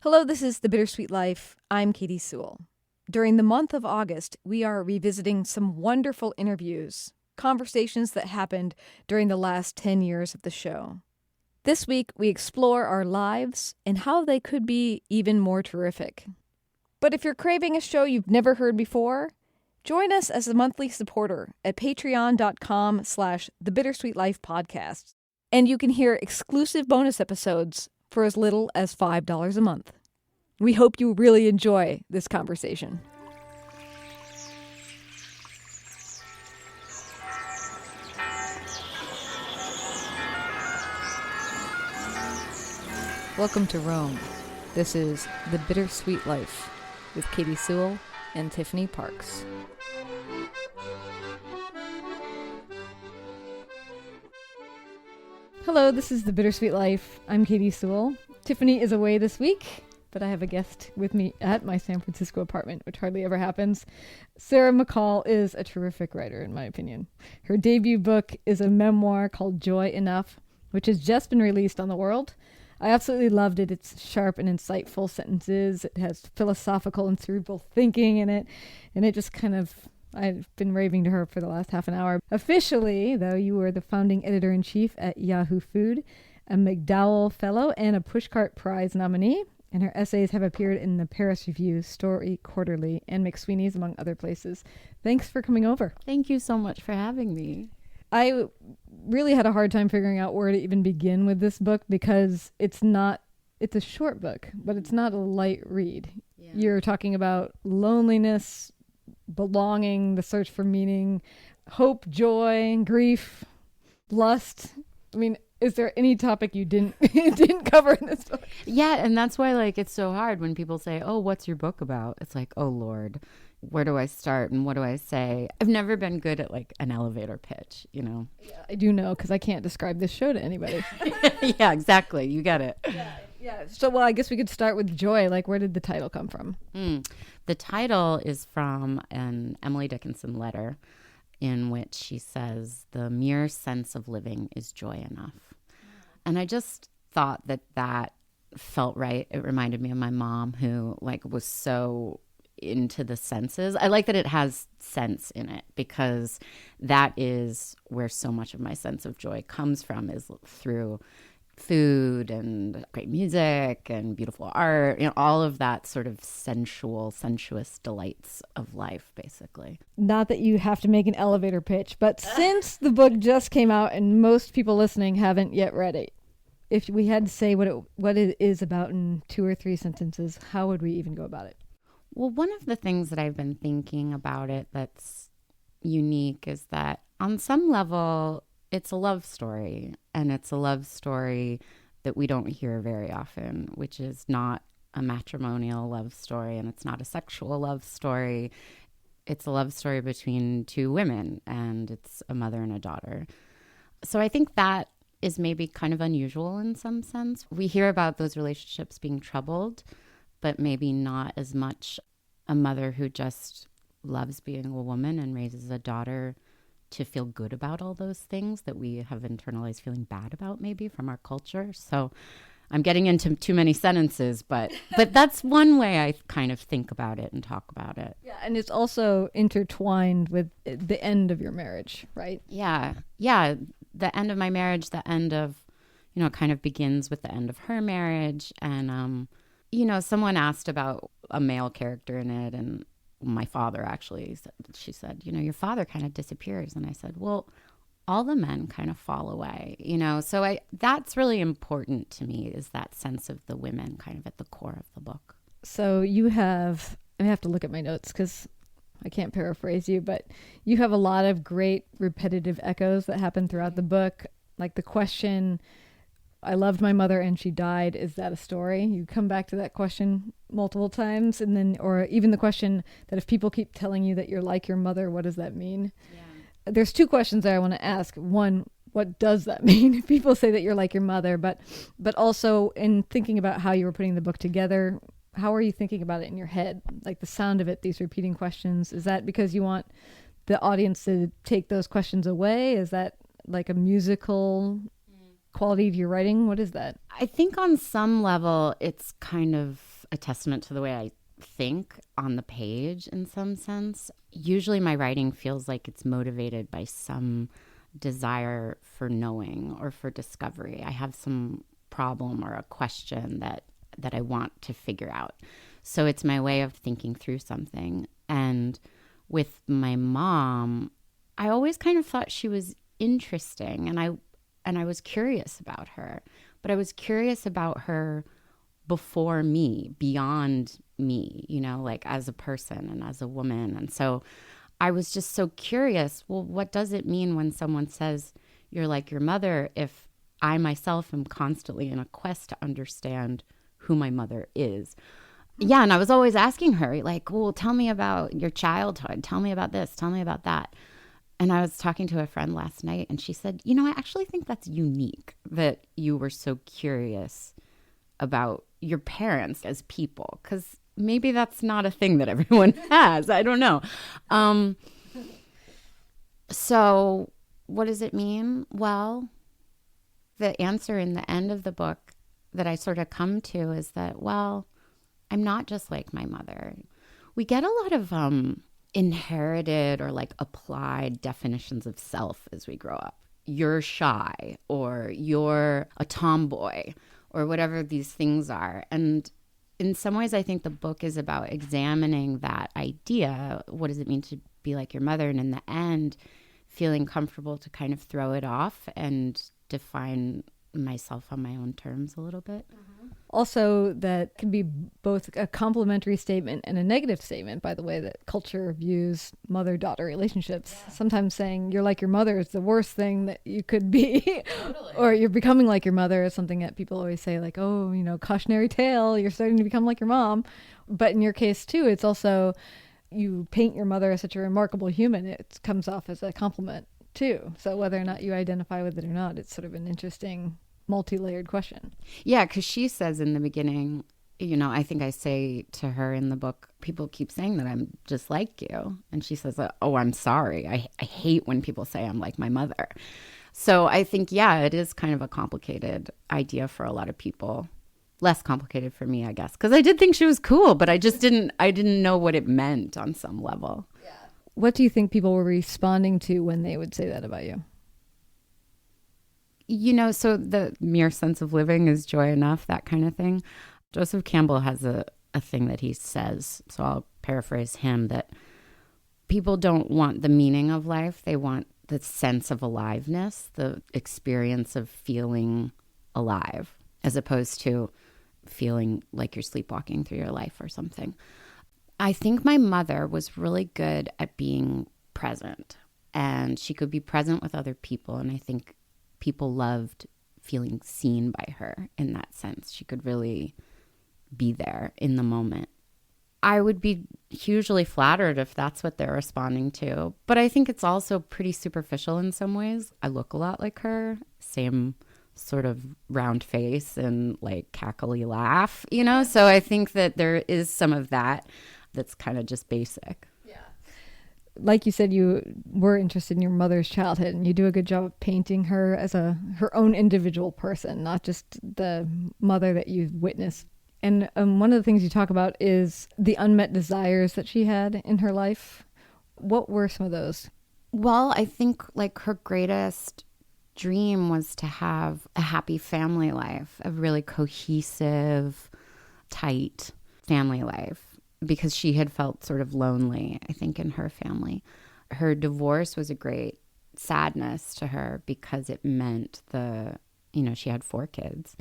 Hello, this is The Bittersweet Life. I'm Katie Sewell. During the month of August, we are revisiting some wonderful interviews, conversations that happened during the last 10 years of the show. This week, we explore our lives and how they could be even more terrific. But if you're craving a show you've never heard before, join us as a monthly supporter at patreon.com/thebittersweetlifepodcast. And you can hear exclusive bonus episodes for as little as $5 a month. We hope you really enjoy this conversation. Welcome to Rome. This is The Bittersweet Life with Katie Sewell and Tiffany Parks. Hello, this is The Bittersweet Life. I'm Katie Sewell. Tiffany is away this week, but I have a guest with me at my San Francisco apartment, which hardly ever happens. Sarah McColl is a terrific writer, in my opinion. Her debut book is a memoir called Joy Enough, which has just been released on the World. I absolutely loved it. It's sharp and insightful sentences. It has philosophical and cerebral thinking in it, and it just kind of... I've been raving to her for the last half an hour. Officially, though, you were the founding editor-in-chief at Yahoo Food, a McDowell Fellow, and a Pushcart Prize nominee. And her essays have appeared in the Paris Review, Story Quarterly, and McSweeney's, among other places. Thanks for coming over. Thank you so much for having me. I really had a hard time figuring out where to even begin with this book because it's a short book, but it's not a light read. Yeah. You're talking about loneliness, belonging, the search for meaning, hope, joy, grief, lust. I mean, is there any topic you didn't cover in this book? Yeah, and that's why it's so hard when people say, "Oh, what's your book about?" It's like, "Oh Lord, where do I start and what do I say?" I've never been good at an elevator pitch, Yeah, I do know because I can't describe this show to anybody. Yeah, exactly. You get it. Yeah. So, well, I guess we could start with Joy. Where did the title come from? The title is from an Emily Dickinson letter in which she says, "The mere sense of living is joy enough." And I just thought that felt right. It reminded me of my mom who was so into the senses. I like that it has sense in it because that is where so much of my sense of joy comes from, is through food and great music and beautiful art, all of that sort of sensuous delights of life, basically. Not that you have to make an elevator pitch, but since the book just came out and most people listening haven't yet read it, if we had to say what it is about in 2 or 3 sentences, how would we even go about it? Well, one of the things that I've been thinking about it that's unique is that on some level, it's a love story, and it's a love story that we don't hear very often, which is not a matrimonial love story, and it's not a sexual love story. It's a love story between 2 women, and it's a mother and a daughter. So I think that is maybe kind of unusual in some sense. We hear about those relationships being troubled, but maybe not as much a mother who just loves being a woman and raises a daughter to feel good about all those things that we have internalized feeling bad about, maybe from our culture. So I'm getting into too many sentences, but that's one way I kind of think about it and talk about it. Yeah, and it's also intertwined with the end of your marriage, right? Yeah. The end of my marriage, the end of, kind of begins with the end of her marriage. And, someone asked about a male character in it, and my father actually, she said, your father kind of disappears. And I said, well, all the men kind of fall away, So that's really important to me, is that sense of the women kind of at the core of the book. So I have to look at my notes because I can't paraphrase you, but you have a lot of great repetitive echoes that happen throughout the book. Like the question, I loved my mother and she died. Is that a story? You come back to that question multiple times. And then, or even the question that if people keep telling you that you're like your mother, what does that mean? Yeah. There's 2 questions that I want to ask. One, what does that mean? People say that you're like your mother, but also in thinking about how you were putting the book together, how are you thinking about it in your head? Like the sound of it, these repeating questions, is that because you want the audience to take those questions away? Is that like a musical quality of your writing? What is that? I think on some level, it's kind of a testament to the way I think on the page in some sense. Usually my writing feels like it's motivated by some desire for knowing or for discovery. I have some problem or a question that I want to figure out. So it's my way of thinking through something. And with my mom, I always kind of thought she was interesting, and I was curious about her. But I was curious about her before me, beyond me, like as a person and as a woman. And so I was just so curious, well, what does it mean when someone says you're like your mother if I myself am constantly in a quest to understand who my mother is? Yeah, and I was always asking her, like, well, tell me about your childhood. Tell me about this. Tell me about that. And I was talking to a friend last night, and she said, I actually think that's unique that you were so curious about your parents as people, because maybe that's not a thing that everyone has. I don't know. So what does it mean? Well, the answer in the end of the book that I sort of come to is that, well, I'm not just like my mother. We get a lot of inherited or like applied definitions of self as we grow up. You're shy, or you're a tomboy, or whatever these things are. And in some ways, I think the book is about examining that idea. What does it mean to be like your mother? And in the end, feeling comfortable to kind of throw it off and define myself on my own terms a little bit. Also, that can be both a complimentary statement and a negative statement, by the way, that culture views mother-daughter relationships. Yeah. Sometimes saying you're like your mother is the worst thing that you could be. Totally. Or you're becoming like your mother is something that people always say, like, oh, cautionary tale, you're starting to become like your mom. But in your case, too, it's also you paint your mother as such a remarkable human. It comes off as a compliment, too. So whether or not you identify with it or not, it's sort of an interesting multi-layered question. Yeah, because she says in the beginning, I think I say to her in the book, people keep saying that I'm just like you. And she says, oh, I'm sorry. I hate when people say I'm like my mother. So I think, yeah, it is kind of a complicated idea for a lot of people. Less complicated for me, I guess, because I did think she was cool, but I didn't know what it meant on some level. Yeah. What do you think people were responding to when they would say that about you? So the mere sense of living is joy enough, that kind of thing. Joseph Campbell has a thing that he says, so I'll paraphrase him, that people don't want the meaning of life. They want the sense of aliveness, the experience of feeling alive, as opposed to feeling like you're sleepwalking through your life or something. I think my mother was really good at being present, and she could be present with other people, and I think people loved feeling seen by her in that sense. She could really be there in the moment. I would be hugely flattered if that's what they're responding to. But I think it's also pretty superficial in some ways. I look a lot like her. Same sort of round face and like cackly laugh, So I think that there is some of that that's kind of just basic. Like you said, you were interested in your mother's childhood, and you do a good job of painting her as her own individual person, not just the mother that you've witnessed. And one of the things you talk about is the unmet desires that she had in her life. What were some of those? Well, I think like her greatest dream was to have a happy family life, a really cohesive, tight family life. Because she had felt sort of lonely, I think, in her family. Her divorce was a great sadness to her because it meant she had 4 kids,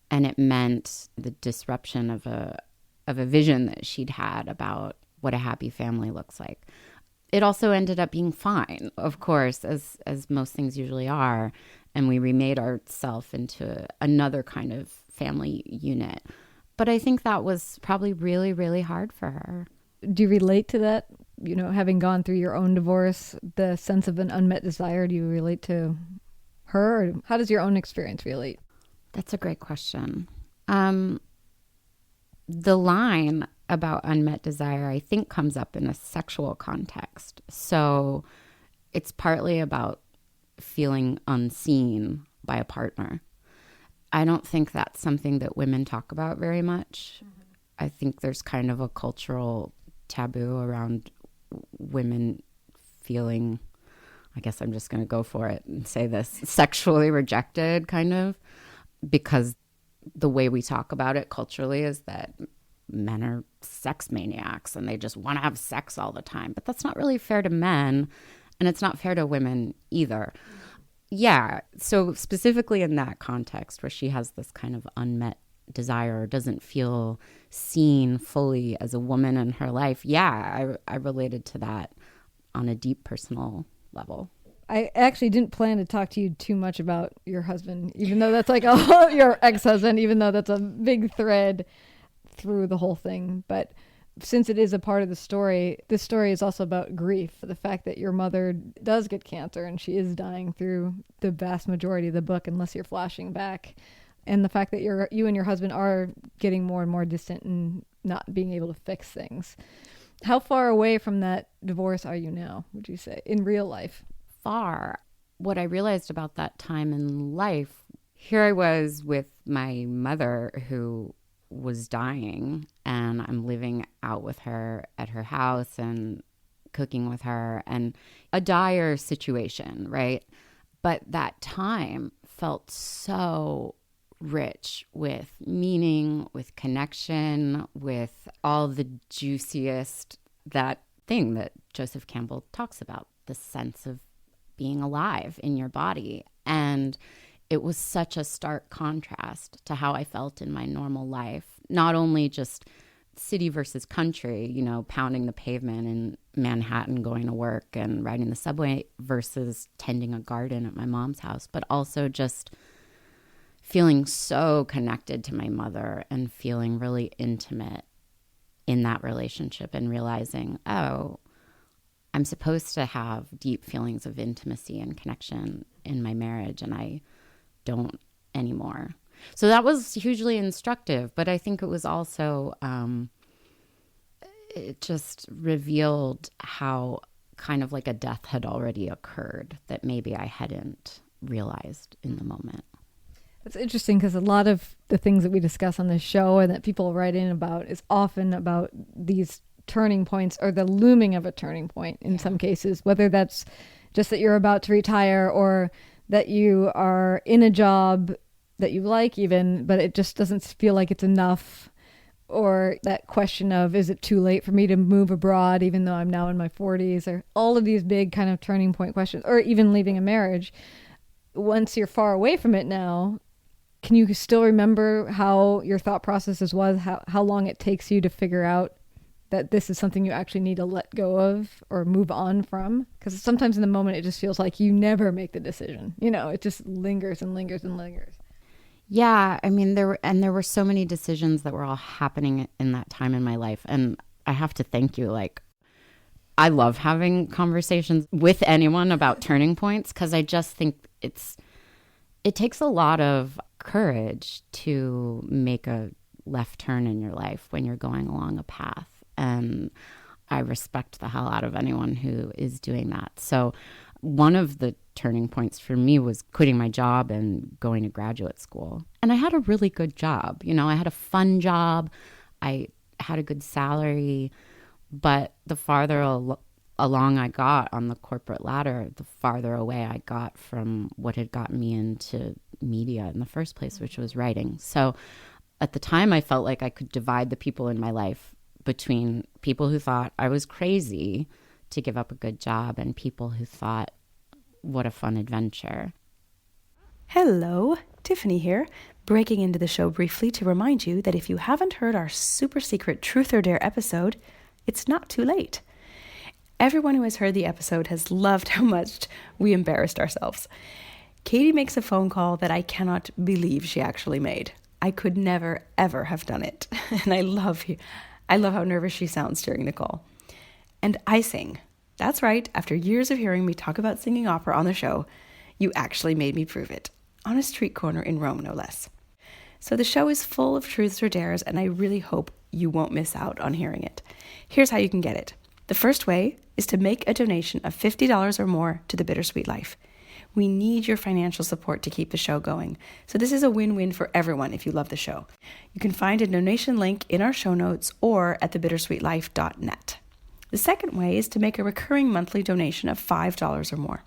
and it meant the disruption of a vision that she'd had about what a happy family looks like. It also ended up being fine, of course, as most things usually are, and we remade ourselves into another kind of family unit. But I think that was probably really, really hard for her. Do you relate to that? Having gone through your own divorce, the sense of an unmet desire, do you relate to her? Or how does your own experience relate? That's a great question. The line about unmet desire, I think, comes up in a sexual context. So it's partly about feeling unseen by a partner. I don't think that's something that women talk about very much. Mm-hmm. I think there's kind of a cultural taboo around women feeling, I guess I'm just going to go for it and say this, sexually rejected, kind of, because the way we talk about it culturally is that men are sex maniacs and they just want to have sex all the time. But that's not really fair to men, and it's not fair to women either. Yeah, so specifically in that context where she has this kind of unmet desire, or doesn't feel seen fully as a woman in her life, yeah, I related to that on a deep personal level. I actually didn't plan to talk to you too much about your husband, even though that's like your ex-husband, even though that's a big thread through the whole thing. But since it is a part of the story, this story is also about grief. The fact that your mother does get cancer and she is dying through the vast majority of the book, unless you're flashing back. And the fact that you and your husband are getting more and more distant and not being able to fix things. How far away from that divorce are you now, would you say, in real life? Far. What I realized about that time in life, here I was with my mother who was dying, and I'm living out with her at her house and cooking with her, and a dire situation, right? But that time felt so rich with meaning, with connection, with all the juiciest, that thing that Joseph Campbell talks about, the sense of being alive in your body. And it was such a stark contrast to how I felt in my normal life, not only just city versus country, you know, pounding the pavement in Manhattan, going to work and riding the subway versus tending a garden at my mom's house, but also just feeling so connected to my mother and feeling really intimate in that relationship, and realizing, oh, I'm supposed to have deep feelings of intimacy and connection in my marriage, and I don't anymore. So that was hugely instructive, but I think it was also, it just revealed how kind of like a death had already occurred that maybe I hadn't realized in the moment. It's interesting because a lot of the things that we discuss on this show and that people write in about is often about these turning points, or the looming of a turning point in some cases, whether that's just that you're about to retire, or that you are in a job that you like even, but it just doesn't feel like it's enough, or that question of, is it too late for me to move abroad even though I'm now in my 40s, or all of these big kind of turning point questions, or even leaving a marriage. Once you're far away from it now, can you still remember how your thought processes was, how long it takes you to figure out that this is something you actually need to let go of or move on from? Because sometimes in the moment, it just feels like you never make the decision. You know, it just lingers and lingers and lingers. Yeah, I mean, there were so many decisions that were all happening in that time in my life. And I have to thank you. Like, I love having conversations with anyone about turning points, because I just think it takes a lot of courage to make a left turn in your life when you're going along a path. And I respect the hell out of anyone who is doing that. So one of the turning points for me was quitting my job and going to graduate school. And I had a really good job. You know, I had a fun job. I had a good salary. But the farther along I got on the corporate ladder, the farther away I got from what had gotten me into media in the first place, which was writing. So at the time, I felt like I could divide the people in my life between people who thought I was crazy to give up a good job and people who thought, what a fun adventure. Hello, Tiffany here, breaking into the show briefly to remind you that if you haven't heard our super secret Truth or Dare episode, it's not too late. Everyone who has heard the episode has loved how much we embarrassed ourselves. Katie makes a phone call that I cannot believe she actually made. I could never, ever have done it. And I love how nervous she sounds during the call. And I sing. That's right, after years of hearing me talk about singing opera on the show, you actually made me prove it. On a street corner in Rome, no less. So the show is full of truths or dares, and I really hope you won't miss out on hearing it. Here's how you can get it. The first way is to make a donation of $50 or more to the Bittersweet Life. We need your financial support to keep the show going. So this is a win-win for everyone if you love the show. You can find a donation link in our show notes or at thebittersweetlife.net. The second way is to make a recurring monthly donation of $5 or more.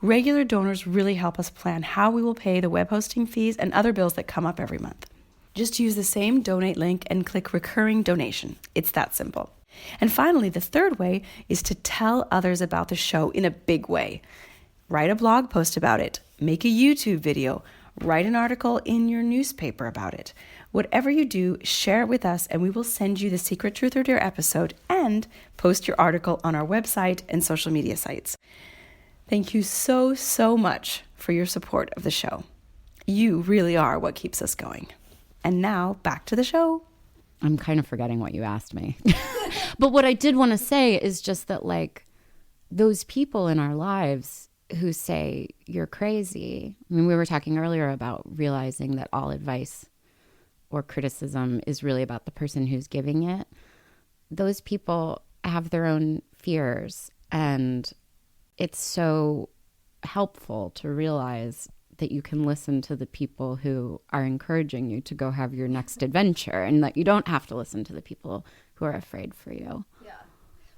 Regular donors really help us plan how we will pay the web hosting fees and other bills that come up every month. Just use the same donate link and click recurring donation. It's that simple. And finally, the third way is to tell others about the show in a big way. Write a blog post about it, make a YouTube video, write an article in your newspaper about it. Whatever you do, share it with us and we will send you the Secret Truth or Dare episode and post your article on our website and social media sites. Thank you so, so much for your support of the show. You really are what keeps us going. And now back to the show. I'm kind of forgetting what you asked me. But what I did want to say is just that, like, those people in our lives who say you're crazy. I mean, we were talking earlier about realizing that all advice or criticism is really about the person who's giving it. Those people have their own fears, and it's so helpful to realize that you can listen to the people who are encouraging you to go have your next adventure, and that you don't have to listen to the people who are afraid for you. Yeah.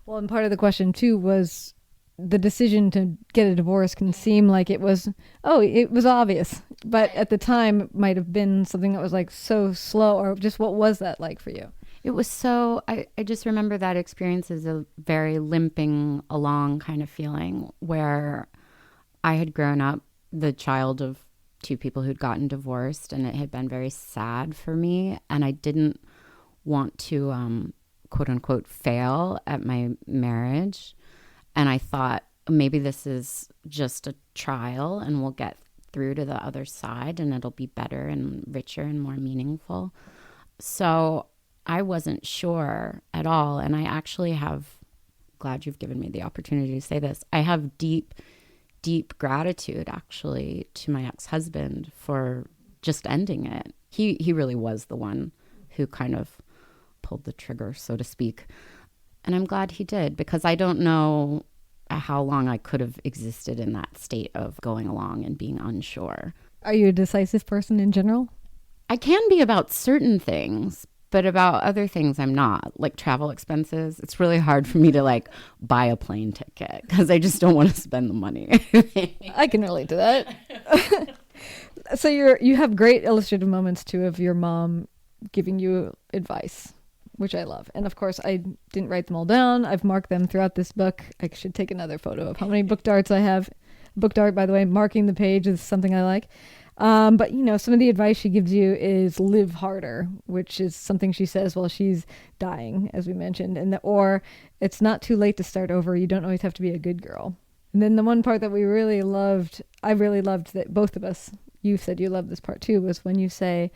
Well, and part of the question too was the decision to get a divorce can seem like it was obvious, but at the time it might have been something that was like so slow, or just what was that like for you? It was so, I just remember that experience as a very limping along kind of feeling, where I had grown up the child of two people who'd gotten divorced, and it had been very sad for me. And I didn't want to, quote unquote, fail at my marriage. And I thought maybe this is just a trial and we'll get through to the other side and it'll be better and richer and more meaningful. So I wasn't sure at all. And I actually have, glad you've given me the opportunity to say this, I have deep, deep gratitude actually to my ex-husband for just ending it. He really was the one who kind of pulled the trigger, so to speak. And I'm glad he did, because I don't know how long I could have existed in that state of going along and being unsure. Are you a decisive person in general? I can be about certain things, but about other things I'm not. Like travel expenses, it's really hard for me to like buy a plane ticket because I just don't want to spend the money. I can relate to that. So you have great illustrative moments too of your mom giving you advice, which I love. And of course, I didn't write them all down. I've marked them throughout this book. I should take another photo of how many book darts I have. Book dart, by the way, marking the page is something I like. But, you know, some of the advice she gives you is live harder, which is something she says while she's dying, as we mentioned. Or it's not too late to start over. You don't always have to be a good girl. And then the one part that we really loved, I really loved that both of us, you said you loved this part too, was when you say,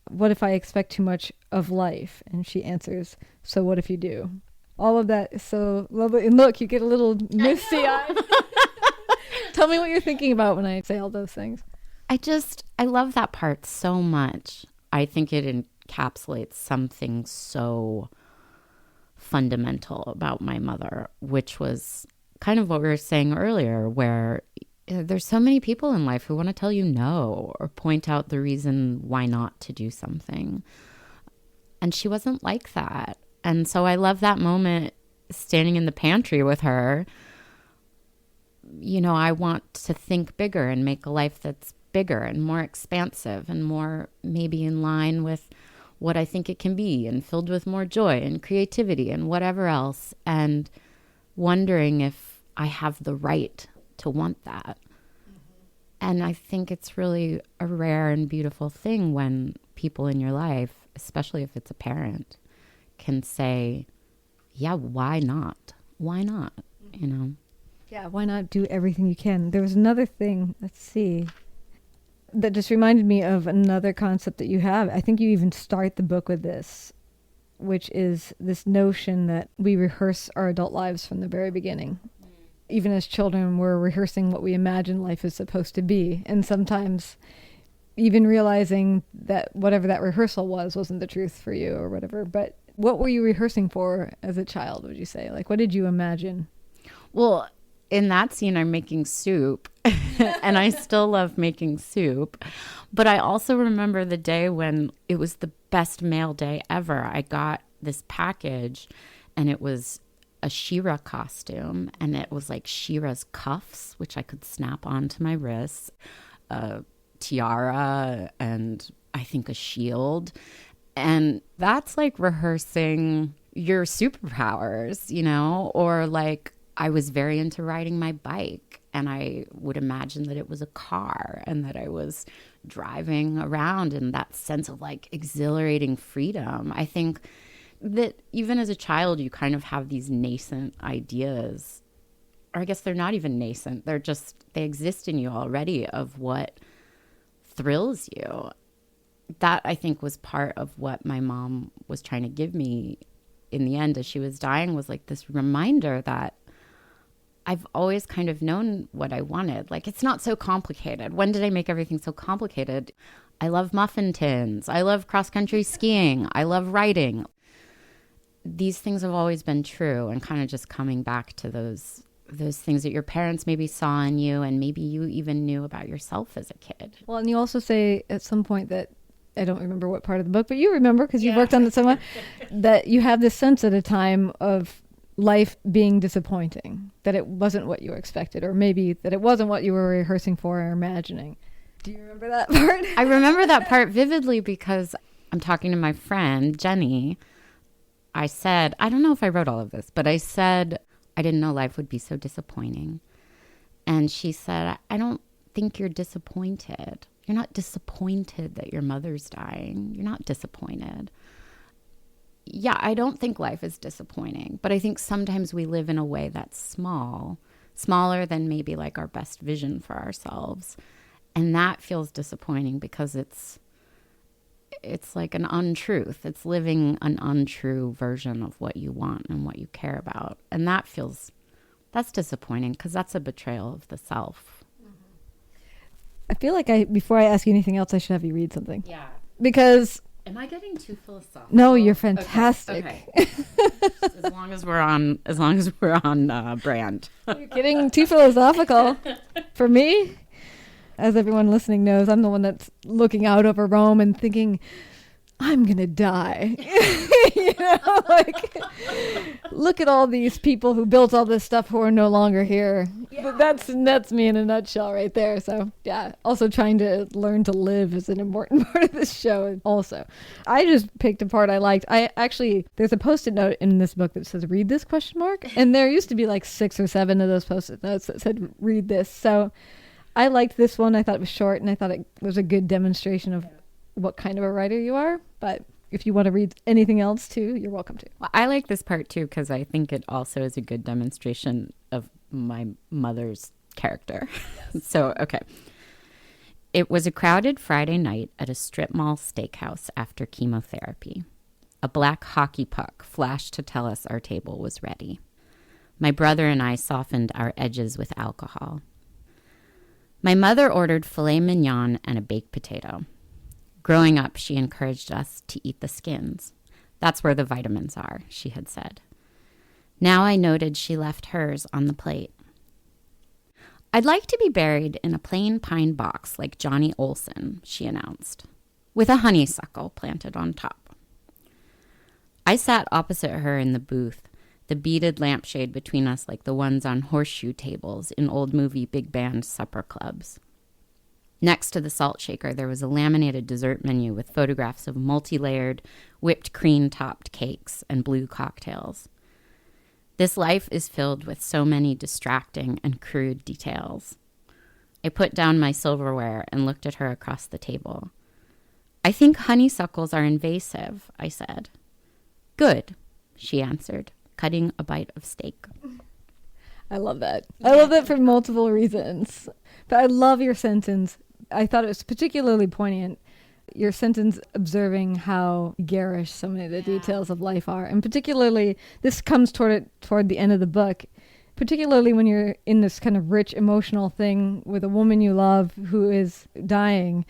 what if I expect too much of life? And she answers, so what if you do? All of that is so lovely. And look, you get a little misty-eyed. Tell me what you're thinking about when I say all those things. I love that part so much. I think it encapsulates something so fundamental about my mother, which was kind of what we were saying earlier, where there's so many people in life who want to tell you no or point out the reason why not to do something. And she wasn't like that. And so I love that moment standing in the pantry with her. You know, I want to think bigger and make a life that's bigger and more expansive and more maybe in line with what I think it can be and filled with more joy and creativity and whatever else. And wondering if I have the right to want that. And I think it's really a rare and beautiful thing when people in your life, especially if it's a parent, can say, yeah, why not? Why not? You know? Yeah, why not do everything you can? There was another thing, let's see, that just reminded me of another concept that you have. I think you even start the book with this, which is this notion that we rehearse our adult lives from the very beginning. Even as children, we're rehearsing what we imagine life is supposed to be. And sometimes even realizing that whatever that rehearsal was wasn't the truth for you or whatever. But what were you rehearsing for as a child, would you say? Like, what did you imagine? Well, in that scene, I'm making soup and I still love making soup. But I also remember the day when it was the best mail day ever. I got this package and it was a She-Ra costume, and it was like She-Ra's cuffs, which I could snap onto my wrists, a tiara, and I think a shield. And that's like rehearsing your superpowers, you know, or like I was very into riding my bike, and I would imagine that it was a car and that I was driving around in that sense of like exhilarating freedom. I think that even as a child, you kind of have these nascent ideas, or I guess they're not even nascent. They exist in you already of what thrills you. That I think was part of what my mom was trying to give me in the end as she was dying, was like this reminder that I've always kind of known what I wanted. Like, it's not so complicated. When did I make everything so complicated? I love muffin tins. I love cross-country skiing. I love writing. These things have always been true, and kind of just coming back to those things that your parents maybe saw in you and maybe you even knew about yourself as a kid. Well, and you also say at some point that, I don't remember what part of the book, but you remember because you've worked on it so much, that you have this sense at a time of life being disappointing, that it wasn't what you expected, or maybe that it wasn't what you were rehearsing for or imagining. Do you remember that part? I remember that part vividly because I'm talking to my friend, Jenny. I said, I don't know if I wrote all of this, but I said, I didn't know life would be so disappointing. And she said, I don't think you're disappointed. You're not disappointed that your mother's dying. You're not disappointed. Yeah, I don't think life is disappointing, but I think sometimes we live in a way that's smaller than maybe like our best vision for ourselves. And that feels disappointing because it's like an untruth. It's living an untrue version of what you want and what you care about. And that's disappointing because that's a betrayal of the self. I feel like before I ask you anything else, I should have you read something. Yeah. Because... Am I getting too philosophical? No, you're fantastic. Okay. as long as we're on brand. You're getting too philosophical. For me, as everyone listening knows, I'm the one that's looking out over Rome and thinking, I'm going to die. You know, like, look at all these people who built all this stuff who are no longer here. Yeah. That's me in a nutshell right there. So, yeah, also trying to learn to live is an important part of this show. Also, I just picked a part I liked. There's a Post-it note in this book that says, read this ? And there used to be like 6 or 7 of those Post-it notes that said, read this. So I liked this one. I thought it was short, and I thought it was a good demonstration of what kind of a writer you are. But if you want to read anything else too, you're welcome to. Well, I like this part too because I think it also is a good demonstration of my mother's character. Yes. So, okay. It was a crowded Friday night at a strip mall steakhouse after chemotherapy. A black hockey puck flashed to tell us our table was ready. My brother and I softened our edges with alcohol. My mother ordered filet mignon and a baked potato. Growing up, she encouraged us to eat the skins. That's where the vitamins are, she had said. Now I noted she left hers on the plate. I'd like to be buried in a plain pine box like Johnny Olson, she announced, with a honeysuckle planted on top. I sat opposite her in the booth, the beaded lampshade between us like the ones on horseshoe tables in old movie big band supper clubs. Next to the salt shaker, there was a laminated dessert menu with photographs of multi-layered, whipped cream-topped cakes and blue cocktails. This life is filled with so many distracting and crude details. I put down my silverware and looked at her across the table. I think honeysuckles are invasive, I said. Good, she answered, cutting a bite of steak. I love that. I love that for multiple reasons. But I love your sentence. I thought it was particularly poignant, your sentence observing how garish so many of the details of life are. And particularly, this comes toward the end of the book, particularly when you're in this kind of rich emotional thing with a woman you love who is dying,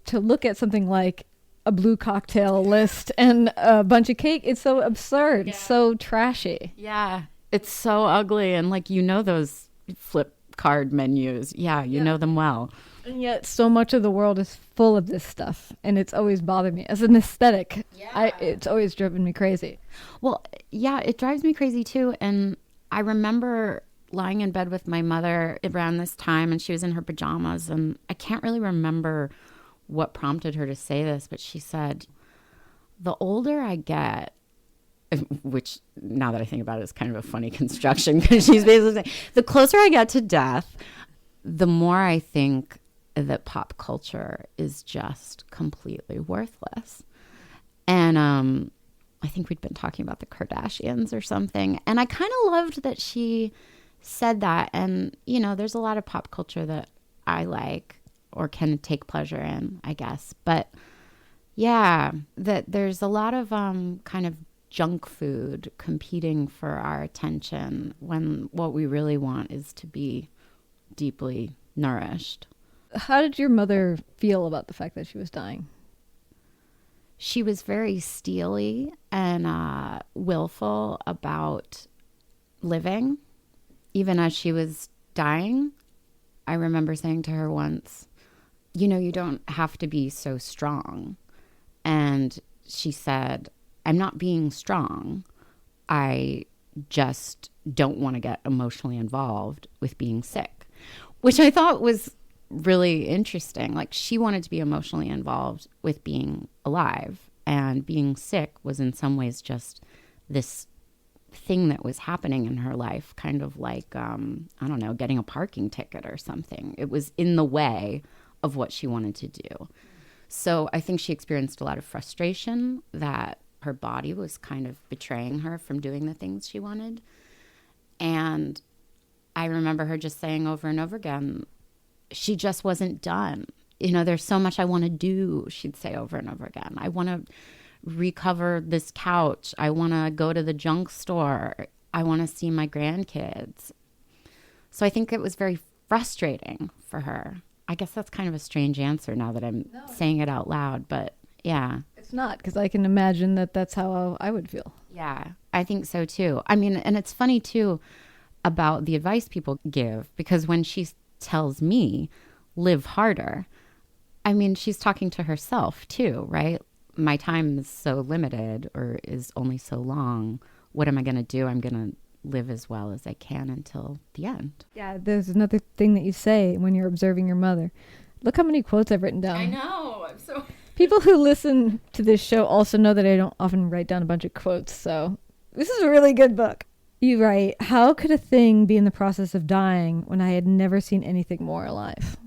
to look at something like a blue cocktail list and a bunch of cake. It's so absurd, so trashy. Yeah, it's so ugly. And like, those flip card menus. Yeah, you know them well. And yet so much of the world is full of this stuff, and it's always bothered me. As an aesthetic, it's always driven me crazy. Well, yeah, it drives me crazy too. And I remember lying in bed with my mother around this time, and she was in her pajamas, and I can't really remember what prompted her to say this, but she said, the older I get, which now that I think about it is kind of a funny construction, because she's basically saying, the closer I get to death, the more I think that pop culture is just completely worthless. And I think we'd been talking about the Kardashians or something. And I kind of loved that she said that. And, you know, there's a lot of pop culture that I like or can take pleasure in, I guess. But yeah, that there's a lot of kind of junk food competing for our attention when what we really want is to be deeply nourished. How did your mother feel about the fact that she was dying? She was very steely and willful about living. Even as she was dying, I remember saying to her once, you know, you don't have to be so strong. And she said, I'm not being strong. I just don't want to get emotionally involved with being sick, which I thought was really interesting. Like, she wanted to be emotionally involved with being alive, and being sick was in some ways just this thing that was happening in her life, kind of like, I don't know, getting a parking ticket or something. It was in the way of what she wanted to do. So I think she experienced a lot of frustration that her body was kind of betraying her from doing the things she wanted. And I remember her just saying over and over again, she just wasn't done. You know, there's so much I want to do, she'd say over and over again. I want to recover this couch. I want to go to the junk store. I want to see my grandkids. So I think it was very frustrating for her. I guess that's kind of a strange answer now that I'm saying it out loud, but yeah. It's not, because I can imagine that that's how I would feel. Yeah, I think so too. I mean, and it's funny too about the advice people give, because when she tells me, live harder, I mean, she's talking to herself too, right? My time is so limited, or is only so long. What am I going to do? I'm going to live as well as I can until the end. Yeah, there's another thing that you say when you're observing your mother. Look how many quotes I've written down. I know. I'm so... People who listen to this show also know that I don't often write down a bunch of quotes, so this is a really good book. You write, how could a thing be in the process of dying when I had never seen anything more alive?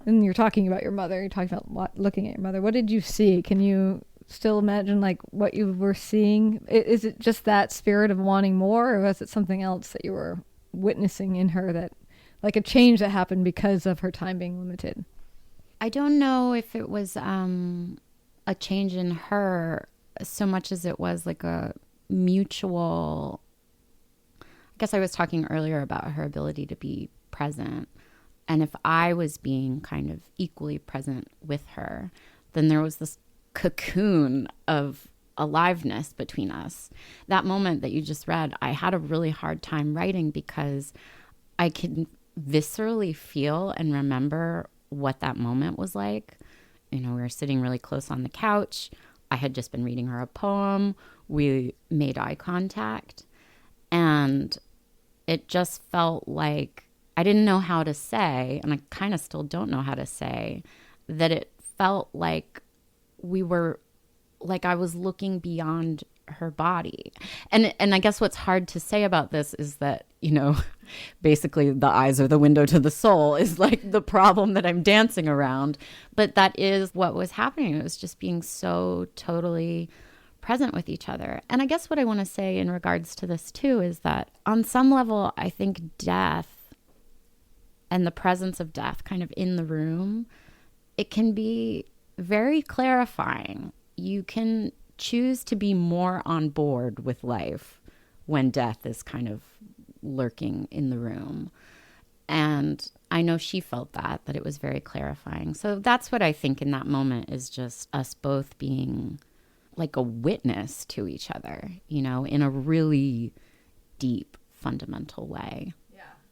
And you're talking about your mother. You're talking about looking at your mother. What did you see? Can you still imagine like what you were seeing? Is it just that spirit of wanting more, or was it something else that you were witnessing in her, that like a change that happened because of her time being limited? I don't know if it was a change in her so much as it was like a mutual... I guess I was talking earlier about her ability to be present. And if I was being kind of equally present with her, then there was this cocoon of aliveness between us. That moment that you just read, I had a really hard time writing because I can viscerally feel and remember what that moment was like. You know, we were sitting really close on the couch. I had just been reading her a poem. We made eye contact. And it just felt like I didn't know how to say, and I kind of still don't know how to say, that it felt like we were, like I was looking beyond her body. And I guess what's hard to say about this is that, you know, basically the eyes are the window to the soul is like the problem that I'm dancing around. But that is what was happening. It was just being so totally present with each other. And I guess what I want to say in regards to this too is that on some level, I think death and the presence of death kind of in the room, it can be very clarifying. You can choose to be more on board with life when death is kind of lurking in the room. And I know she felt that it was very clarifying. So that's what I think in that moment is just us both being like a witness to each other, you know, in a really deep, fundamental way.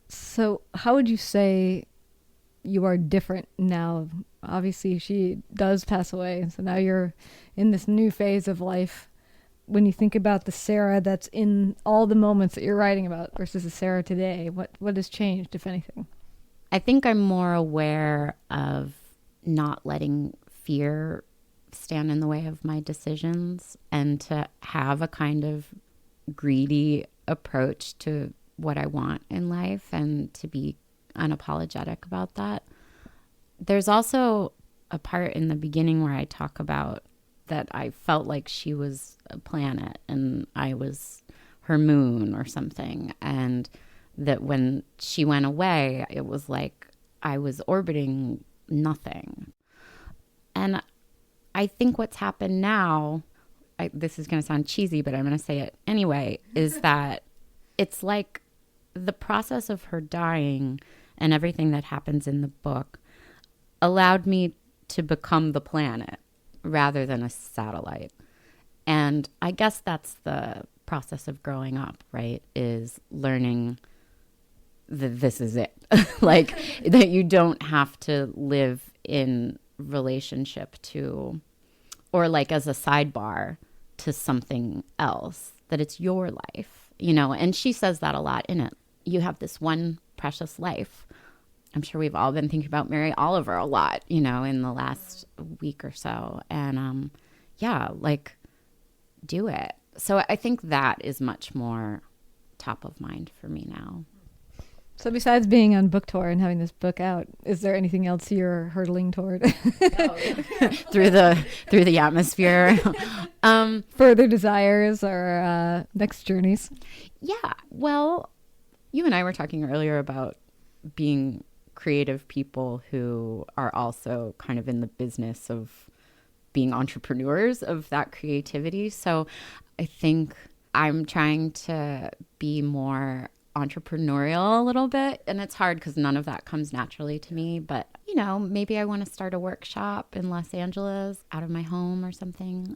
So how would you say you are different now? Obviously, she does pass away, so now you're in this new phase of life. When you think about the Sarah that's in all the moments that you're writing about versus the Sarah today, what has changed, if anything? I think I'm more aware of not letting fear stand in the way of my decisions and to have a kind of greedy approach to what I want in life and to be unapologetic about that. There's also a part in the beginning where I talk about that I felt like she was a planet and I was her moon or something. And that when she went away, it was like I was orbiting nothing. And I think what's happened now, this is going to sound cheesy, but I'm going to say it anyway, is that it's like the process of her dying and everything that happens in the book allowed me to become the planet rather than a satellite. And I guess that's the process of growing up, right? Is learning that this is it. Like that you don't have to live in relationship to, or like as a sidebar to something else, that it's your life, you know? And she says that a lot in it. You have this one precious life. I'm sure we've all been thinking about Mary Oliver a lot, you know, in the last week or so. And yeah, like do it. So I think that is much more top of mind for me now. So besides being on book tour and having this book out, is there anything else you're hurtling toward? through the atmosphere. Further desires or next journeys? Yeah. Well, you and I were talking earlier about being creative people who are also kind of in the business of being entrepreneurs of that creativity. So I think I'm trying to be more entrepreneurial a little bit, and it's hard because none of that comes naturally to me, but you know, maybe I want to start a workshop in Los Angeles out of my home or something,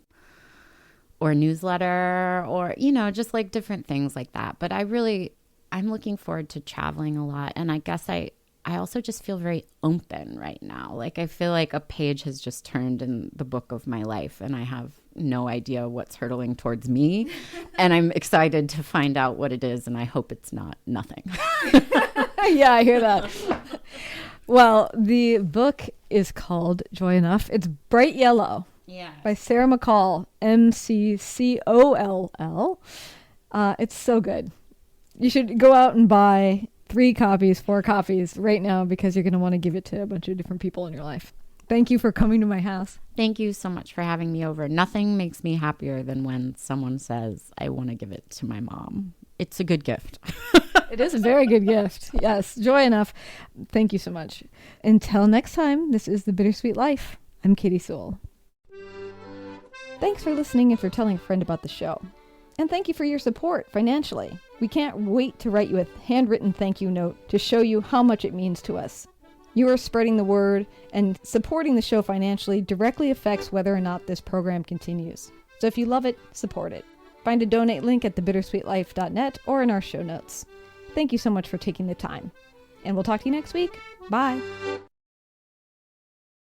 or a newsletter, or you know, just like different things like that. But I'm looking forward to traveling a lot, and I guess I also just feel very open right now. Like I feel like a page has just turned in the book of my life and I have no idea what's hurtling towards me. And I'm excited to find out what it is, and I hope it's not nothing. Yeah, I hear that. Well, the book is called Joy Enough. It's bright yellow. Yeah. By Sarah McColl, McColl. It's so good. You should go out and buy 3 copies, 4 copies right now because you're going to want to give it to a bunch of different people in your life. Thank you for coming to my house. Thank you so much for having me over. Nothing makes me happier than when someone says, I want to give it to my mom. It's a good gift. It is a very good gift. Yes, Joy Enough. Thank you so much. Until next time, this is The Bittersweet Life. I'm Katie Sewell. Thanks for listening and for telling a friend about the show. And thank you for your support financially. We can't wait to write you a handwritten thank you note to show you how much it means to us. You are spreading the word, and supporting the show financially directly affects whether or not this program continues. So if you love it, support it. Find a donate link at thebittersweetlife.net or in our show notes. Thank you so much for taking the time. And we'll talk to you next week. Bye.